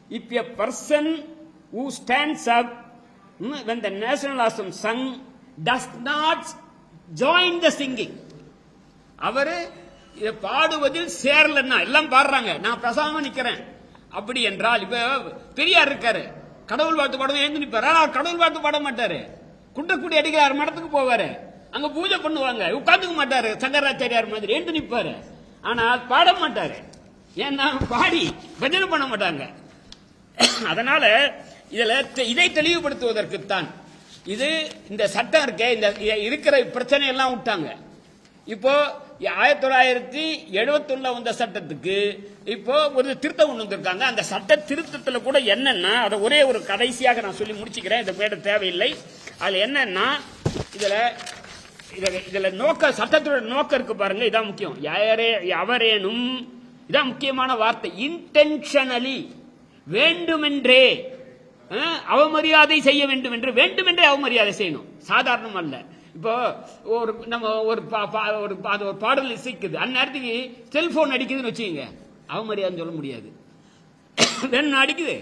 If a person who stands up when the national anthem sung does not join the singing, அவரு இதை பாடுவதில் சேரலன்னா, எல்லாம் பாடுறாங்க, நான் பிரசாம நிக்கிறேன் அப்படி என்றால், இப்ப பெரியார் இருக்காரு, கடவுள் வாழ்த்து பாடுவோம் எழுந்து நிற்பாரு, ஆனால் கடவுள் வாழ்த்து பாட மாட்டாரு, குண்டக்குடி அடிக்கிறார் மடத்துக்கு போவாரு, அங்க பூஜை பண்ணுவாங்க, உட்காந்துக்க மாட்டாரு, சங்கராச்சாரியார் மாதிரி எழுந்து நிற்பாரு, ஆனால் பாட மாட்டாரு. ஏன்னா பாடி பஜனை பண்ண மாட்டாங்க. அதனால இதை தெளிவுபடுத்துவதற்குத்தான் இது இந்த சட்டம் இருக்கே, இந்த இருக்கிற பிரச்சனை எல்லாம் விட்டாங்க. இப்போ 1971 வந்த சட்டத்துக்கு இப்போ ஒரு திருத்தம் கொண்டு வந்திருக்காங்க. அந்த சட்ட திருத்தத்தில் கூட என்னன்னா, அதை ஒரே ஒரு கடைசியாக நான் சொல்லி முடிச்சுக்கிறேன், இதை பேட தேவையில்லை. அதுல என்னன்னா, இதுல நோக்க, சட்டத்தோட நோக்கம் இருக்கு பாருங்க, இதான் முக்கியம். அவரேனும், இதான் முக்கியமான வார்த்தை, இன்டென்ஷனலி, வேண்டுமென்றே அவமரியாதை செய்ய வேண்டும் என்று, வேண்டுமென்றே அவமரியாதை செய்யணும், சாதாரணம் அல்ல. இப்போ நம்ம ஒரு பாடல் இசைக்குது, அந்நேரத்துக்கு செல்போன் அடிக்குதுன்னு வச்சுக்கோங்க, அவமரியாதை சொல்ல முடியாது. வேணும் அடிக்குது,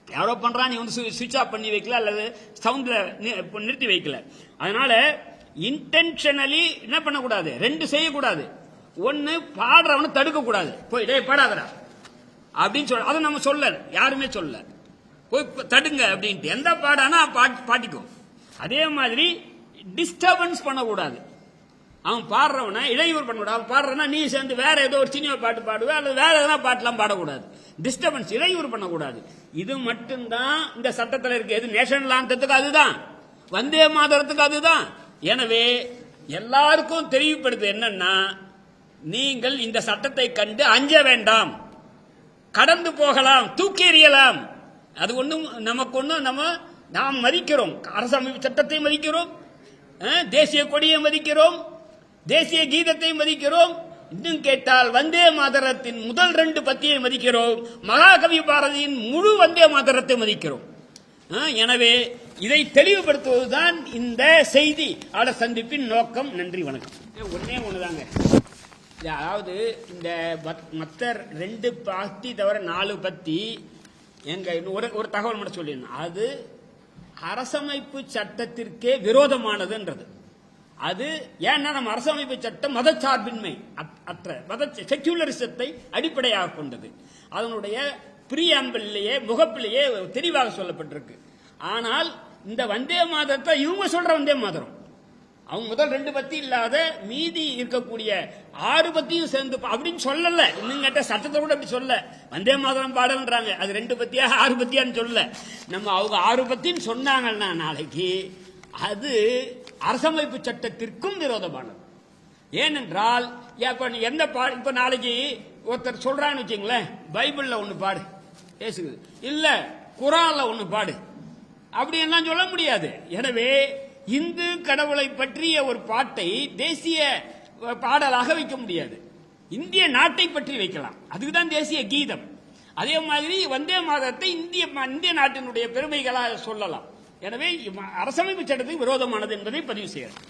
யாரோ பண்றான், நீ வந்து சுவிட்ச் ஆஃப் பண்ணி வைக்கல அல்லது சவுண்ட்ல நிறுத்தி வைக்கல. அதனால இன்டென்ஷனலி என்ன பண்ணக்கூடாது, ரெண்டு செய்யக்கூடாது. ஒன்னு பாடுறவனை தடுக்க கூடாது, போய் டேய் பாடாதடா அப்படின்னு சொல்ல, அதை நம்ம சொல்ல, யாருமே சொல்ல, போய் தடுங்க அப்படின்ட்டு. எந்த பாடானா பாட்டிக்கும். அதே மாதிரி டிஸ்டர்பன்ஸ் பண்ணக்கூடாது, அவன் பாடுறவன இடையூறு பண்ணக்கூடாது. அவன் பாடுறனா நீ சேர்ந்து வேற ஏதோ ஒரு சினிமா பாட்டு பாடுவே அல்லது வேற எதனா பாட்டுலாம் பாடக்கூடாது. டிஸ்டர்பன்ஸ், இடையூறு பண்ணக்கூடாது. இது மட்டும்தான் இந்த சட்டத்தில் இருக்கு. எது நேஷனல் ஆந்தத்துக்கு அதுதான், வந்தே மாதரத்துக்கு அதுதான். எனவே எல்லாருக்கும் தெளிவுபடுது என்னன்னா, நீங்கள் இந்த சட்டத்தை கண்டு அஞ்ச வேண்டாம், கடந்து போகலாம், தூக்கி எறியலாம். அது ஒன்றும் நமக்கு ஒன்றும், நாம் மதிக்கிறோம், அரசமைப்பு சட்டத்தை மதிக்கிறோம், தேசிய கொடியை மதிக்கிறோம், தேசிய கீதத்தை மதிக்கிறோம், இன்னும் கேட்டால் வந்தே மாதரத்தின் முதல் 2 பத்தியை மதிக்கிறோம், மகாகவி பாரதியின் முழு வந்தே மாதரத்தை மதிக்கிறோம். எனவே இதை தெளிவுபடுத்துவதுதான் இந்த செய்தியாளர் சந்திப்பின் நோக்கம். நன்றி, வணக்கம். ஒன்னே ஒண்ணுதாங்க, அதாவது இந்த மற்ற 2 பத்தி தவிர 4 பத்தி எங்க ஒரு தகவல் மட்டும் சொல்லிடணும். அது அரசமைப்பு சட்டத்திற்கே விரோதமானதுன்றது. அது ஏன்னா நம்ம அரசமைப்பு சட்டம் மதச்சார்பின்மை அற்ற செக்யூலரிசத்தை அடிப்படையாக கொண்டது. அதனுடைய பிரியாம்பிலேயே, முகப்பிலேயே தெளிவாக சொல்லப்பட்டிருக்கு. ஆனால் இந்த வந்தே மாதத்தை இவங்க சொல்ற வந்தே மாதரம், அவங்க முதல் 2 பத்தி இல்லாத மீதி இருக்கக்கூடிய 6 பத்தியும் சேர்ந்து அப்படின்னு சொல்லல. இன்னும் கேட்ட சட்டத்தை கூட அப்படி சொல்ல, வந்தே மாதரம் பாடல்ன்றாங்க, அது 2 பத்தியா 6 பத்தியான்னு சொல்ல. நம்ம அவங்க 6 பத்தின்னு சொன்னாங்கன்னா நாளைக்கு அது அரசமைப்பு சட்டத்திற்கும் விரோதமானது. ஏனென்றால் எந்த இப்ப நாளைக்கு ஒருத்தர் சொல்றான்னு வச்சுங்களேன், பைபிள்ல ஒண்ணு பாடு பேசுது, இல்ல குரான்ல ஒண்ணு பாடு, அப்படி எல்லாம் சொல்ல முடியாது. எனவே இந்து கடவுளை பற்றிய ஒரு பாட்டை தேசிய பாடலாக வைக்க முடியாது, இந்திய நாட்டை பற்றி வைக்கலாம், அதுக்குதான் தேசிய கீதம். அதே மாதிரி வந்தே மாதத்தை இந்திய நாட்டினுடைய பெருமைகளாக சொல்லலாம். எனவே அரசமைப்பு சட்டத்துக்கு விரோதமானது என்பதை பதிவு செய்யலாம்.